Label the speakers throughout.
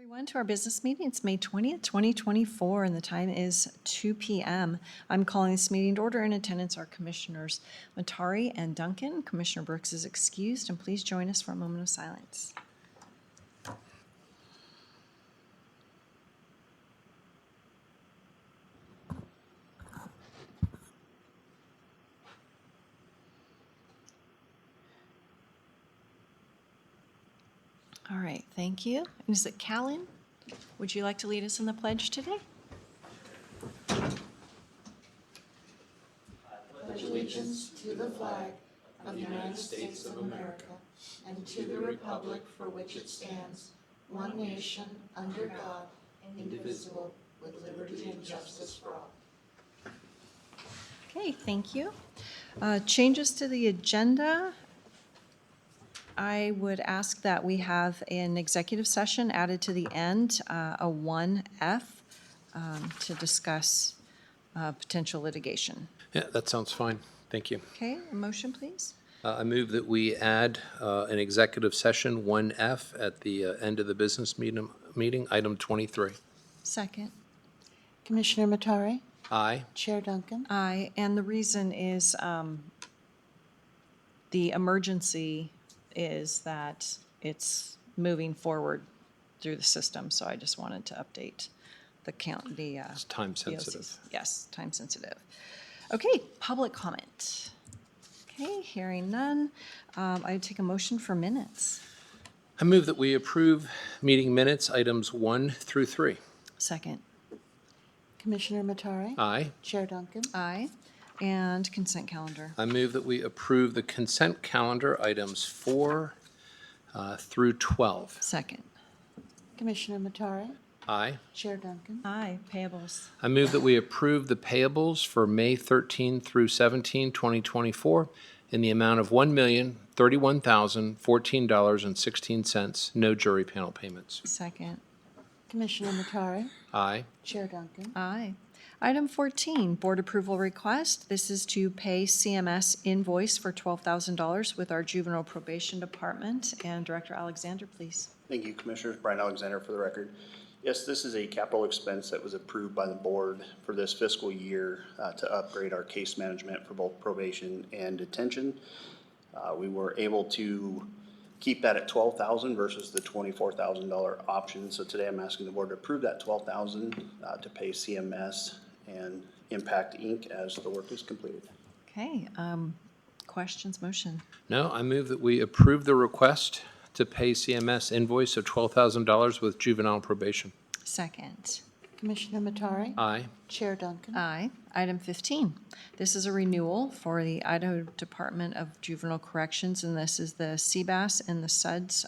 Speaker 1: Everyone to our business meeting. It's May 20th, 2024, and the time is 2 p.m. I'm calling this meeting to order. In attendance are Commissioners Matari and Duncan. Commissioner Brooks is excused, and please join us for a moment of silence. All right, thank you. And is it Callan? Would you like to lead us in the pledge today?
Speaker 2: Pledge allegiance to the flag of the United States of America and to the republic for which it stands, one nation, under God, indivisible, with liberty and justice for all.
Speaker 1: Okay, thank you. Changes to the agenda. I would ask that we have an executive session added to the end, a 1F, to discuss potential litigation.
Speaker 3: Yeah, that sounds fine. Thank you.
Speaker 1: Okay, a motion, please.
Speaker 3: I move that we add an executive session 1F at the end of the business meeting, item 23.
Speaker 1: Second.
Speaker 2: Commissioner Matari?
Speaker 3: Aye.
Speaker 2: Chair Duncan?
Speaker 1: Aye, and the reason is the emergency is that it's moving forward through the system, so I just wanted to update the count,
Speaker 3: It's time sensitive.
Speaker 1: BOCC. Yes, time sensitive. Okay, public comment. Okay, hearing none, I would take a motion for minutes.
Speaker 3: I move that we approve meeting minutes, items 1 through 3.
Speaker 1: Second.
Speaker 2: Commissioner Matari?
Speaker 3: Aye.
Speaker 2: Chair Duncan?
Speaker 1: Aye. And consent calendar.
Speaker 3: I move that we approve the consent calendar, items 4 through 12.
Speaker 1: Second.
Speaker 2: Commissioner Matari?
Speaker 3: Aye.
Speaker 2: Chair Duncan?
Speaker 1: Aye. Payables.
Speaker 3: I move that we approve the payables for May 13 through 17, 2024, in the amount of $1,031,014.16, no jury panel payments.
Speaker 1: Second.
Speaker 2: Commissioner Matari?
Speaker 3: Aye.
Speaker 2: Chair Duncan?
Speaker 1: Aye. Item 14, board approval request. This is to pay CMS invoice for $12,000 with our juvenile probation department. And Director Alexander, please.
Speaker 4: Thank you, Commissioners. Brian Alexander for the record. Yes, this is a capital expense that was approved by the board for this fiscal year to upgrade our case management for both probation and detention. We were able to keep that at $12,000 versus the $24,000 option. So today I'm asking the board to approve that $12,000 to pay CMS and Impact Inc. as the work is completed.
Speaker 1: Okay, questions, motion?
Speaker 3: No, I move that we approve the request to pay CMS invoice of $12,000 with juvenile probation.
Speaker 1: Second.
Speaker 2: Commissioner Matari?
Speaker 3: Aye.
Speaker 2: Chair Duncan?
Speaker 1: Aye. Item 15, this is a renewal for the Idaho Department of Juvenile Corrections, and this is the CBAS and the SUDS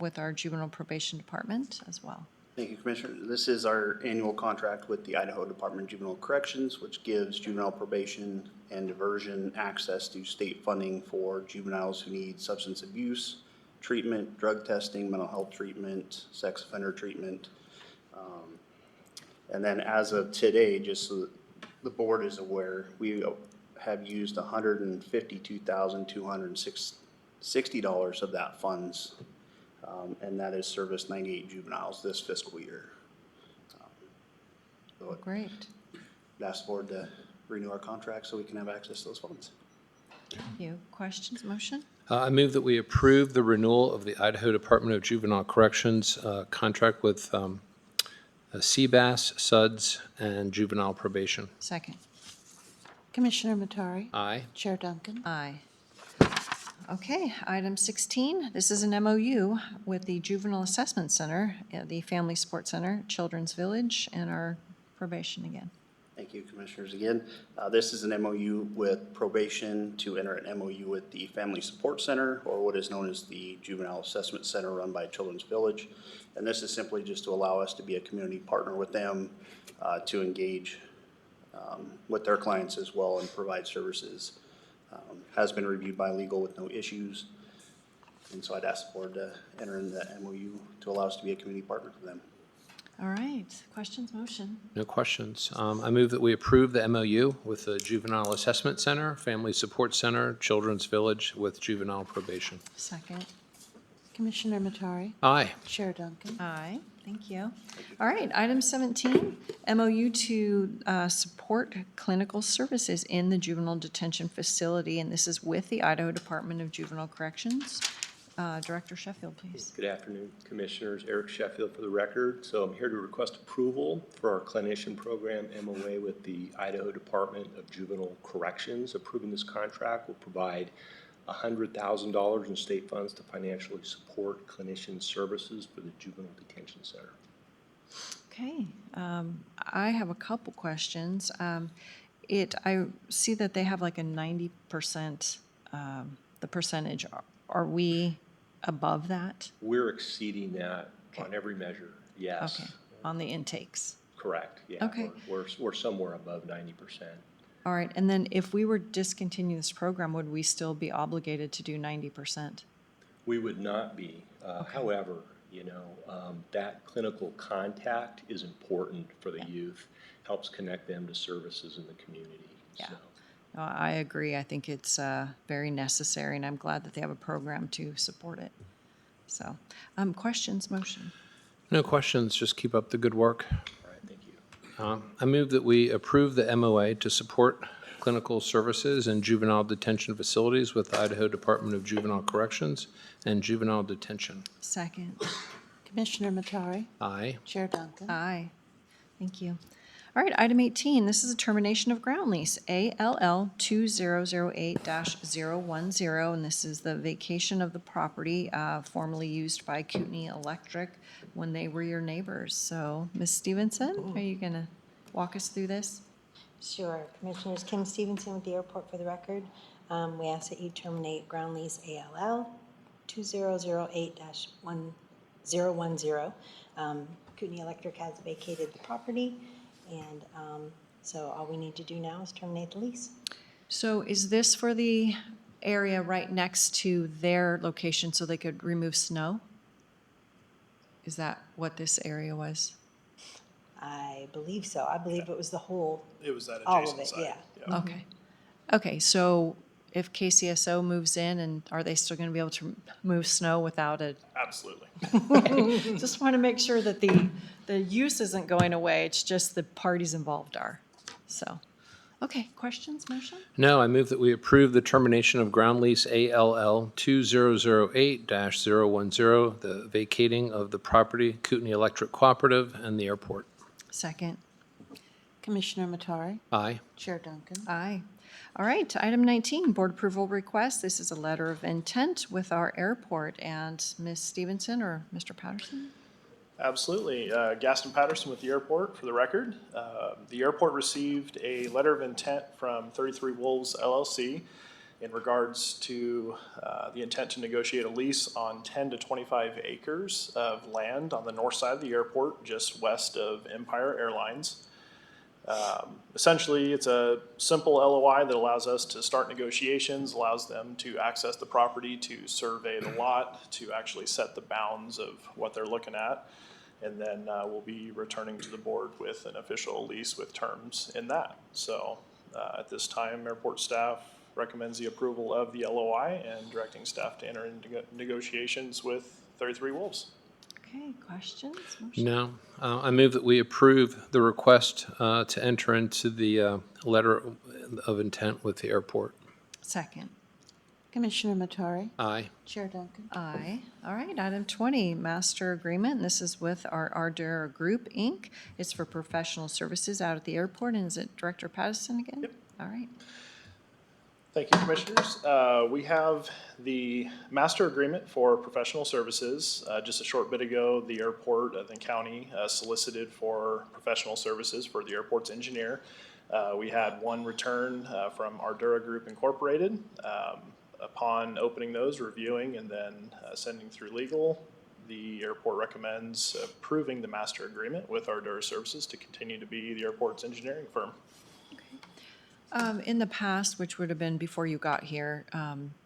Speaker 1: with our juvenile probation department as well.
Speaker 4: Thank you, Commissioner. This is our annual contract with the Idaho Department of Juvenile Corrections, which gives juvenile probation and diversion access to state funding for juveniles who need substance abuse treatment, drug testing, mental health treatment, sex offender treatment. And then as of today, just so that the board is aware, we have used $152,260 of that funds, and that has serviced 98 juveniles this fiscal year. So
Speaker 1: Great.
Speaker 4: ask the board to renew our contract so we can have access to those funds.
Speaker 1: Thank you. Questions, motion?
Speaker 3: I move that we approve the renewal of the Idaho Department of Juvenile Corrections contract with CBAS, SUDS, and juvenile probation.
Speaker 1: Second.
Speaker 2: Commissioner Matari?
Speaker 3: Aye.
Speaker 2: Chair Duncan?
Speaker 1: Aye. Okay, item 16, this is an MOU with the Juvenile Assessment Center, the Family Support Center, Children's Village, and our probation again.
Speaker 4: Thank you, Commissioners. Again, this is an MOU with probation to enter an MOU with the Family Support Center, or what is known as the Juvenile Assessment Center run by Children's Village. And this is simply just to allow us to be a community partner with them to engage with their clients as well and provide services. Has been reviewed by legal with no issues. And so I'd ask the board to enter into that MOU to allow us to be a community partner for them.
Speaker 1: All right, questions, motion?
Speaker 3: No questions. I move that we approve the MOU with the Juvenile Assessment Center, Family Support Center, Children's Village with juvenile probation.
Speaker 1: Second.
Speaker 2: Commissioner Matari?
Speaker 3: Aye.
Speaker 2: Chair Duncan?
Speaker 1: Aye, thank you. All right, item 17, MOU to support clinical services in the juvenile detention facility, and this is with the Idaho Department of Juvenile Corrections. Director Sheffield, please.
Speaker 5: Good afternoon, Commissioners. Eric Sheffield for the record. So I'm here to request approval for our clinician program MOA with the Idaho Department of Juvenile Corrections. Approving this contract will provide $100,000 in state funds to financially support clinician services for the Juvenile Detention Center.
Speaker 1: Okay, I have a couple questions. I see that they have like a 90%, the percentage. Are we above that?
Speaker 5: We're exceeding that on every measure, yes.
Speaker 1: Okay, on the intakes.
Speaker 5: Correct, yeah.
Speaker 1: Okay.
Speaker 5: We're somewhere above 90%.
Speaker 1: All right, and then if we were to discontinue this program, would we still be obligated to do 90%?
Speaker 5: We would not be. However, that clinical contact is important for the youth, helps connect them to services in the community.
Speaker 1: Yeah.
Speaker 5: So,
Speaker 1: No, I agree. I think it's very necessary, and I'm glad that they have a program to support it. So, questions, motion?
Speaker 3: No questions, just keep up the good work.
Speaker 5: all right, thank you.
Speaker 3: I move that we approve the MOA to support clinical services in juvenile detention facilities with the Idaho Department of Juvenile Corrections and Juvenile Detention.
Speaker 1: Second.
Speaker 2: Commissioner Matari?
Speaker 3: Aye.
Speaker 2: Chair Duncan?
Speaker 1: Aye. Thank you. All right, item 18, this is a termination of ground lease, ALL 2008-010, and this is the vacation of the property formerly used by Kootenai Electric when they were your neighbors. So, Ms. Stevenson, are you going to walk us through this?
Speaker 6: Sure. Commissioners, Kim Stevenson with the airport for the record. We ask that you terminate ground lease ALL 2008-1010. Kootenai Electric has vacated the property, and so all we need to do now is terminate the lease.
Speaker 1: So is this for the area right next to their location so they could remove snow? Is that what this area was?
Speaker 6: I believe so. I believe it was the whole,
Speaker 7: It was that
Speaker 6: all of
Speaker 7: adjacent
Speaker 6: it,
Speaker 7: side.
Speaker 6: yeah.
Speaker 1: Okay. Okay, so if KCSO moves in, and are they still going to be able to move snow without it?
Speaker 7: Absolutely.
Speaker 1: Just want to make sure that the use isn't going away, it's just the parties involved are. So, okay, questions, motion?
Speaker 3: No, I move that we approve the termination of ground lease ALL 2008-010, the vacating of the property, Kootenai Electric Cooperative, and the airport.
Speaker 1: Second.
Speaker 2: Commissioner Matari?
Speaker 3: Aye.
Speaker 2: Chair Duncan?
Speaker 1: Aye. All right, item 19, board approval request. This is a letter of intent with our airport. And Ms. Stevenson or Mr. Patterson?
Speaker 7: Absolutely. Gaston Patterson with the airport for the record. The airport received a letter of intent from 33 Wolves LLC in regards to the intent to negotiate a lease on 10 to 25 acres of land on the north side of the airport, just west of Empire Airlines. Essentially, it's a simple LOI that allows us to start negotiations, allows them to access the property, to survey the lot, to actually set the bounds of what they're looking at. And then we'll be returning to the board with an official lease with terms in that. So at this time, airport staff recommends the approval of the LOI and directing staff to enter into negotiations with 33 Wolves.
Speaker 1: Okay, questions, motion?
Speaker 3: No, I move that we approve the request to enter into the letter of intent with the airport.
Speaker 1: Second.
Speaker 2: Commissioner Matari?
Speaker 3: Aye.
Speaker 2: Chair Duncan?
Speaker 1: Aye. All right, item 20, master agreement. And this is with our Ardurra Group, Inc. It's for professional services out at the airport. And is it Director Patterson again?
Speaker 7: Yep.
Speaker 1: All right.
Speaker 7: Thank you, Commissioners. We have the master agreement for professional services. Just a short bit ago, the airport, the county solicited for professional services for the airport's engineer. We had one return from Ardurra Group Incorporated. Upon opening those, reviewing, and then sending through legal, the airport recommends approving the master agreement with Ardurra Services to continue to be the airport's engineering firm.
Speaker 1: In the past, which would have been before you got here,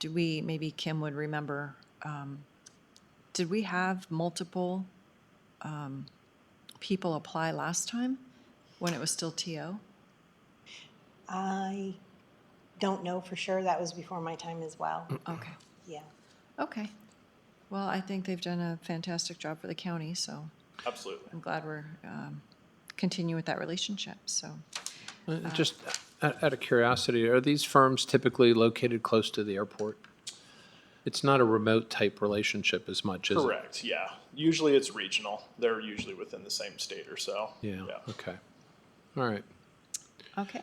Speaker 1: maybe Kim would remember, did we have multiple people apply last time when it was still TO?
Speaker 6: I don't know for sure. That was before my time as well.
Speaker 1: Okay,
Speaker 6: Yeah.
Speaker 1: okay. Well, I think they've done a fantastic job for the county, so
Speaker 7: Absolutely.
Speaker 1: I'm glad we're continuing with that relationship, so.
Speaker 3: Just out of curiosity, are these firms typically located close to the airport? It's not a remote type relationship as much, is it?
Speaker 7: Correct, yeah. Usually it's regional. They're usually within the same state or so.
Speaker 3: Yeah, okay. All right.
Speaker 1: Okay.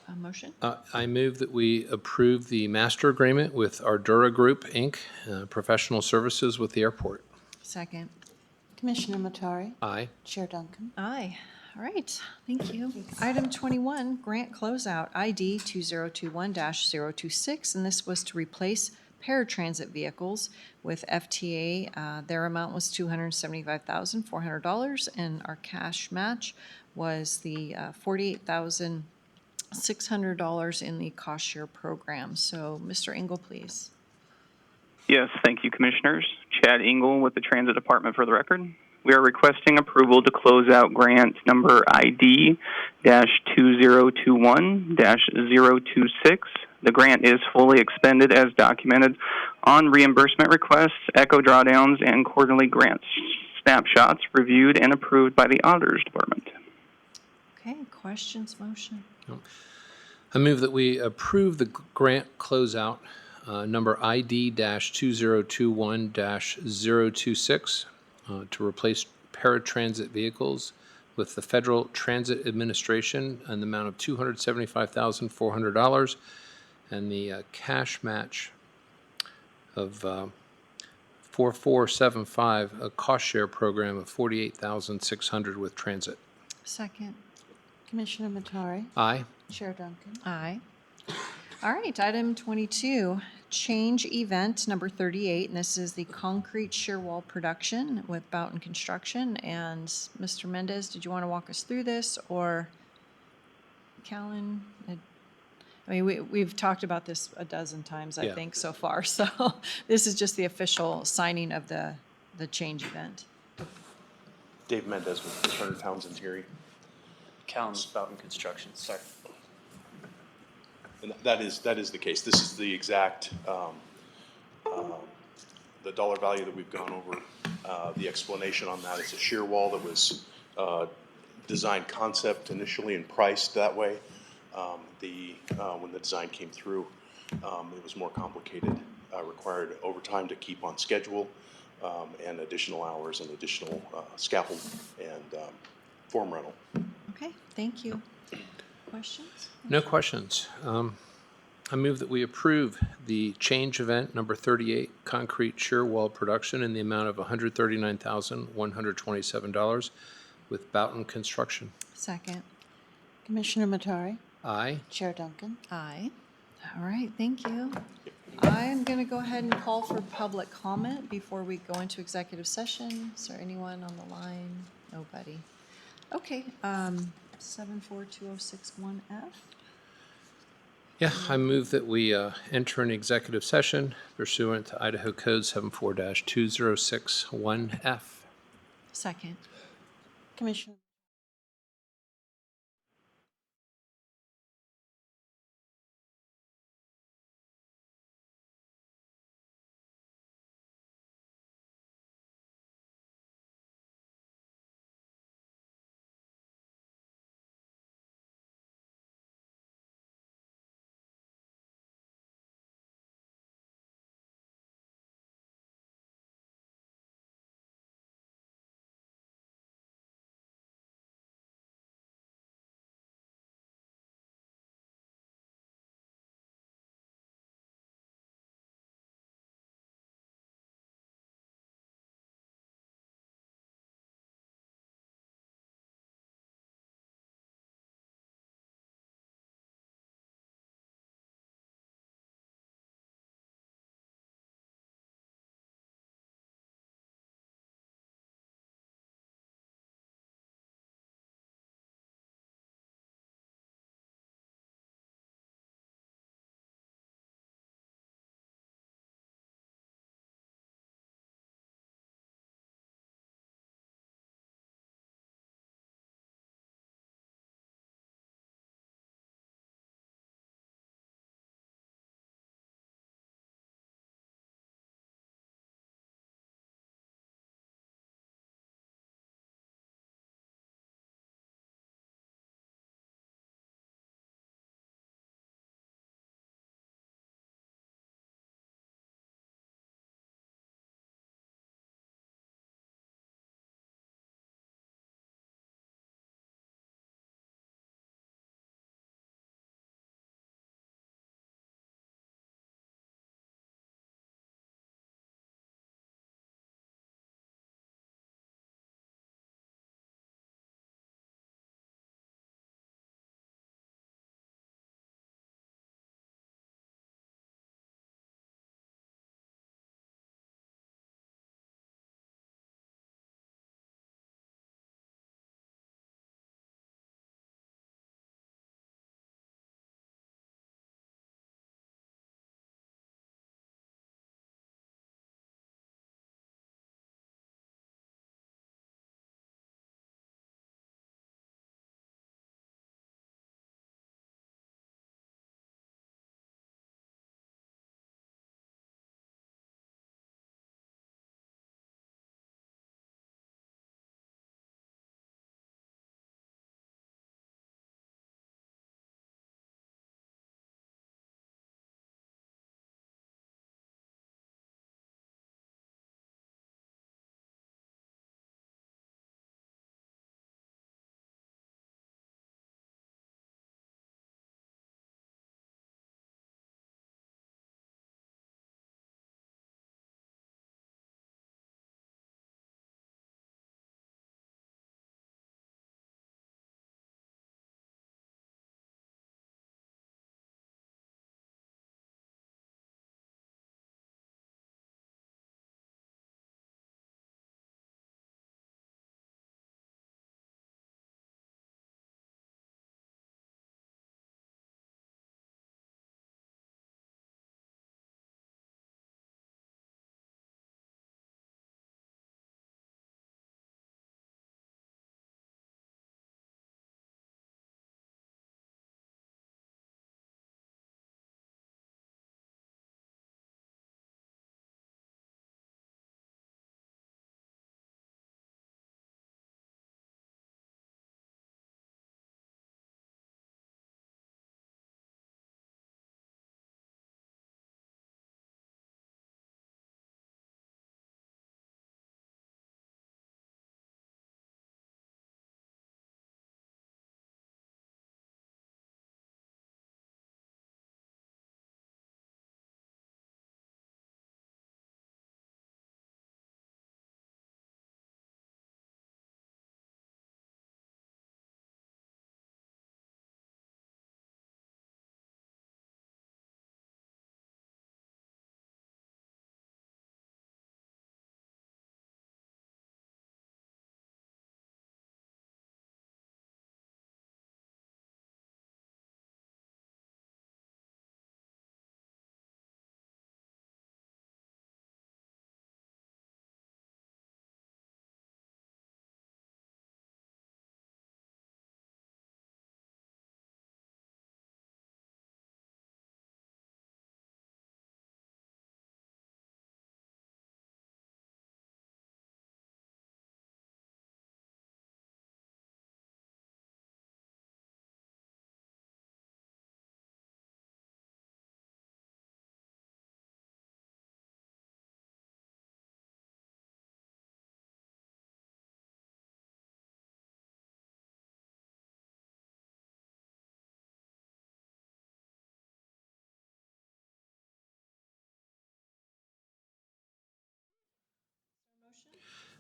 Speaker 1: A motion?
Speaker 3: I move that we approve the master agreement with Ardurra Group, Inc., professional services with the airport.
Speaker 1: Second.
Speaker 2: Commissioner Matari?
Speaker 3: Aye.
Speaker 2: Chair Duncan?
Speaker 1: Aye. All right, thank you. Item 21, grant closeout, ID 2021-026, and this was to replace paratransit vehicles with FTA. Their amount was $275,400, and our cash match was the $48,600 in the cost share program. So, Mr. Engel, please.
Speaker 8: Yes, thank you, Commissioners. Chad Engel with the Transit Department for the record. We are requesting approval to close out grant number ID-2021-026. The grant is fully expended as documented on reimbursement requests, echo drawdowns, and quarterly grant snapshots reviewed and approved by the Auditor's Department.
Speaker 1: Okay, questions, motion?
Speaker 3: I move that we approve the grant closeout, number ID-2021-026, to replace paratransit vehicles with the Federal Transit Administration in the amount of $275,400 and the cash match of 4475, a cost share program of $48,600 with transit.
Speaker 1: Second.
Speaker 2: Commissioner Matari?
Speaker 3: Aye.
Speaker 2: Chair Duncan?
Speaker 1: Aye. All right, item 22, change event number 38, and this is the concrete shear wall production with Bouten Construction. And Mr. Mendez, did you want to walk us through this, or Callan? I mean, we've talked about this a dozen times, I
Speaker 3: Yeah.
Speaker 1: think, so far. So this is just the official signing of the change event.
Speaker 9: Dave Mendez with Turner Townsend Terry.
Speaker 10: Callan's Bouten Construction, sorry.
Speaker 9: And that is the case. This is the exact, the dollar value that we've gone over. The explanation on that is a shear wall that was designed concept initially and priced that way. When the design came through, it was more complicated, required overtime to keep on schedule, and additional hours and additional scaffold and form rental.
Speaker 1: Okay, thank you. Questions?
Speaker 3: No questions. I move that we approve the change event number 38, concrete shear wall production in the amount of $139,127 with Bouten Construction.
Speaker 1: Second.
Speaker 2: Commissioner Matari?
Speaker 3: Aye.
Speaker 2: Chair Duncan?
Speaker 1: Aye. All right, thank you. I'm going to go ahead and call for public comment before we go into executive session. Is there anyone on the line? Nobody. Okay, 742061F.
Speaker 3: Yeah, I move that we enter an executive session pursuant to Idaho Code 74-2061F.
Speaker 1: Second.
Speaker 2: Commissioner?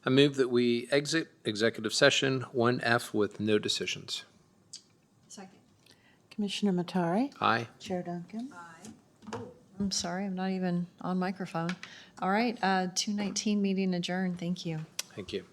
Speaker 3: I move that we exit executive session 1F with no decisions.
Speaker 1: Second.
Speaker 2: Commissioner Matari?
Speaker 3: Aye.
Speaker 2: Chair Duncan?
Speaker 1: I'm sorry, I'm not even on microphone. All right, 2:19 meeting adjourned. Thank you.
Speaker 3: Thank you.